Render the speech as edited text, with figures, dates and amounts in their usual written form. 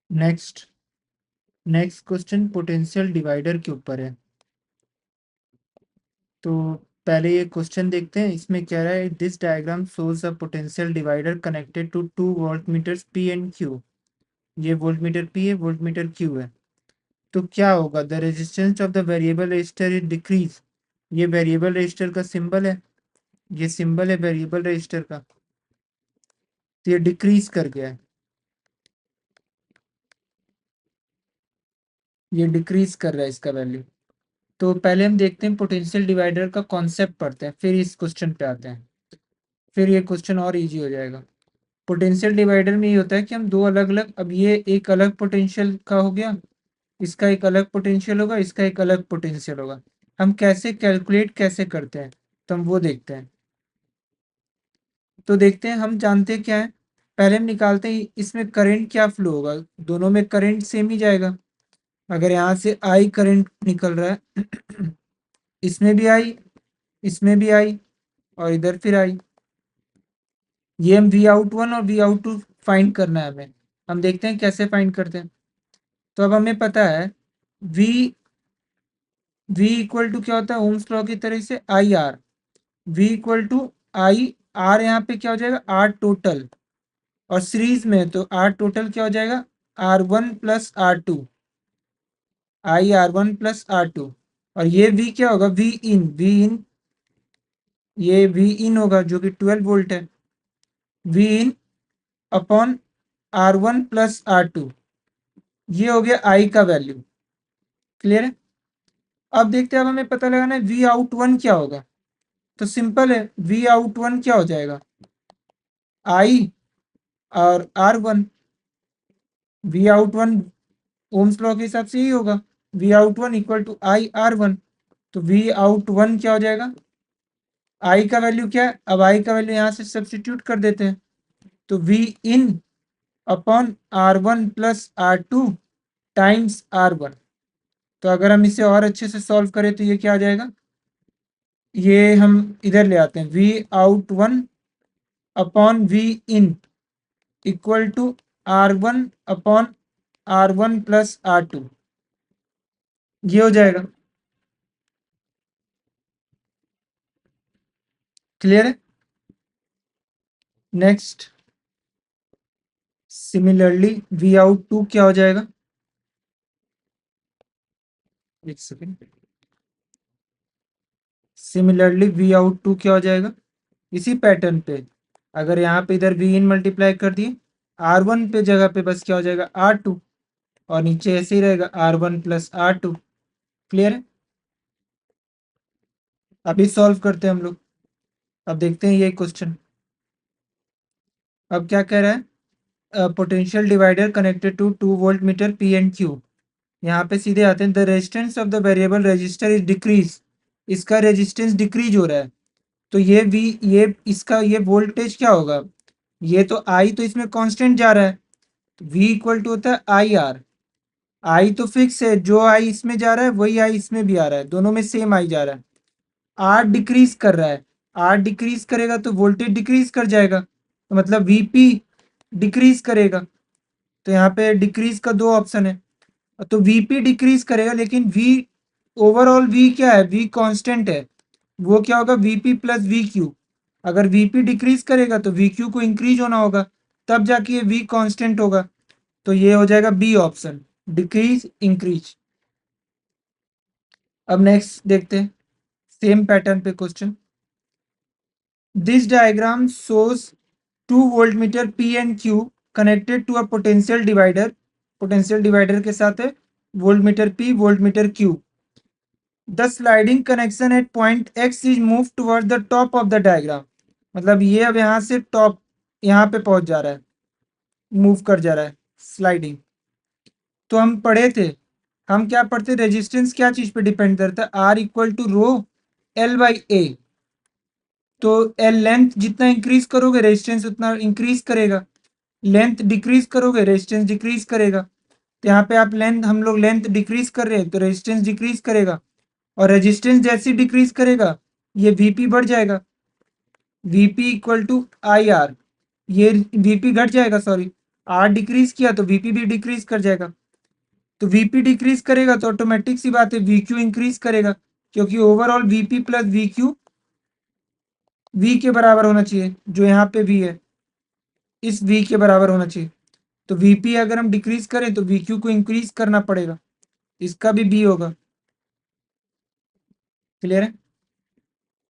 Next next question potential divider के ऊपर है। तो पहले ये क्वेश्चन देखते हैं। इसमें कह रहा है this diagram shows a potential divider connected to two volt meters P and Q. ये वोल्ट मीटर पी है, वोल्ट मीटर क्यू है। तो क्या होगा? The resistance of the variable resistor is decrease. ये वेरिएबल रजिस्टर का सिंबल है, ये सिंबल है वेरिएबल रजिस्टर का। तो ये डिक्रीज कर गया है, ये डिक्रीज कर रहा है इसका वैल्यू। तो पहले हम देखते हैं पोटेंशियल डिवाइडर का कॉन्सेप्ट पढ़ते हैं, फिर इस क्वेश्चन पे आते हैं, फिर ये क्वेश्चन और इजी हो जाएगा। पोटेंशियल डिवाइडर में ये होता है कि हम दो अलग अलग, अब ये एक अलग पोटेंशियल का हो गया, इसका एक अलग पोटेंशियल होगा, इसका एक अलग पोटेंशियल होगा। हम कैसे कैलकुलेट कैसे करते हैं, तो हम वो देखते हैं। तो देखते हैं, हम जानते हैं क्या है। पहले हम निकालते हैं इसमें करंट क्या फ्लो होगा। दोनों में करंट सेम ही जाएगा। अगर यहाँ से आई करंट निकल रहा है इसमें भी आई, इसमें भी आई, और इधर फिर आई। ये हम वी आउट वन और वी आउट टू फाइंड करना है हमें। हम देखते हैं कैसे फाइंड करते हैं। तो अब हमें पता है वी वी इक्वल टू क्या होता है ओम्स लॉ की तरह से I R. V equal to I R, यहाँ पे क्या हो जाएगा आर टोटल, और सीरीज में तो आर टोटल क्या हो जाएगा R one plus R two, I R one plus R two. और ये वी क्या होगा वी इन, ये वी इन होगा जो कि 12 वोल्ट है। V in upon R one plus R two, ये हो गया आई का वैल्यू। क्लियर है? अब देखते हैं, अब हमें पता लगाना है वी आउट वन क्या होगा। तो सिंपल है, वी आउट वन क्या हो जाएगा आई और R one. V out one Ohm's law के हिसाब से ही होगा, V out one equal to I R one. तो वी आउट वन क्या हो जाएगा, आई का वैल्यू क्या है, अब आई का वैल्यू यहाँ से सब्सटीट्यूट कर देते हैं। तो V in upon R one plus R two times R one. तो अगर हम इसे और अच्छे से सॉल्व करें तो ये क्या आ जाएगा, ये हम इधर ले आते हैं, V out one upon V in equal to R one upon R one plus R two, ये हो जाएगा। क्लियर है? Next similarly V out two क्या हो जाएगा, एक second. Similarly V out two क्या हो जाएगा, इसी पैटर्न पे अगर यहाँ पे इधर वी इन मल्टीप्लाई कर दिए, आर वन पे जगह पे बस क्या हो जाएगा आर टू, और नीचे ऐसे ही रहेगा R one plus R two. Clear है? अभी सॉल्व करते हैं हम लोग। अब देखते हैं ये क्वेश्चन। अब क्या कह रहा है, potential divider connected to 2 volt meter P and Q. यहाँ पे सीधे आते हैं, the resistance of the variable resistor is decrease. इसका रेजिस्टेंस डिक्रीज हो रहा है। तो ये इसका ये वोल्टेज क्या होगा, ये तो आई तो इसमें कांस्टेंट जा रहा है, वी इक्वल टू होता है आई आर। आई तो फिक्स है, जो आई इसमें जा रहा है वही आई इसमें भी आ रहा है, दोनों में सेम आई जा रहा है। आर डिक्रीज कर रहा है, आर डिक्रीज करेगा तो वोल्टेज डिक्रीज कर जाएगा, तो मतलब वीपी डिक्रीज करेगा। तो यहाँ पे डिक्रीज का दो ऑप्शन है, तो वीपी डिक्रीज करेगा, लेकिन वी ओवरऑल वी क्या है, वी कांस्टेंट है। वो क्या होगा वीपी प्लस वी क्यू। अगर वीपी डिक्रीज करेगा तो वी क्यू को इंक्रीज होना होगा, तब जाके ये वी कांस्टेंट होगा। तो ये हो जाएगा बी ऑप्शन, डिक्रीज इंक्रीज। अब नेक्स्ट देखते हैं सेम पैटर्न पे question. This diagram shows 2 volt meter P and Q connected to a potential divider. Potential divider के साथ है volt meter P volt meter Q. The sliding connection at point X is move toward the top of the diagram. मतलब ये अब यहाँ से top, यहाँ पे पहुंच जा रहा है, मूव कर जा रहा है स्लाइडिंग। तो हम पढ़े थे, हम क्या पढ़ते, रेजिस्टेंस क्या चीज पे डिपेंड करता है, R equal to rho L by A. तो एल लेंथ जितना इंक्रीज करोगे रेजिस्टेंस उतना इंक्रीज करेगा, लेंथ डिक्रीज करोगे रेजिस्टेंस डिक्रीज करेगा। तो यहाँ पे आप लेंथ, हम लोग लेंथ डिक्रीज कर रहे हैं तो रेजिस्टेंस डिक्रीज करेगा, और रेजिस्टेंस जैसे डिक्रीज करेगा ये वीपी बढ़ जाएगा, VP equal to I R. ये वीपी घट जाएगा, सॉरी, आर डिक्रीज किया तो वीपी भी डिक्रीज कर जाएगा। तो वीपी डिक्रीज करेगा तो ऑटोमेटिक सी बात है वीक्यू इंक्रीज करेगा, क्योंकि overall VP plus VQ V के बराबर होना चाहिए, जो यहाँ पे वी है इस वी के बराबर होना चाहिए। तो वीपी अगर हम डिक्रीज करें तो वीक्यू को इंक्रीज करना पड़ेगा, इसका भी बी होगा। क्लियर है?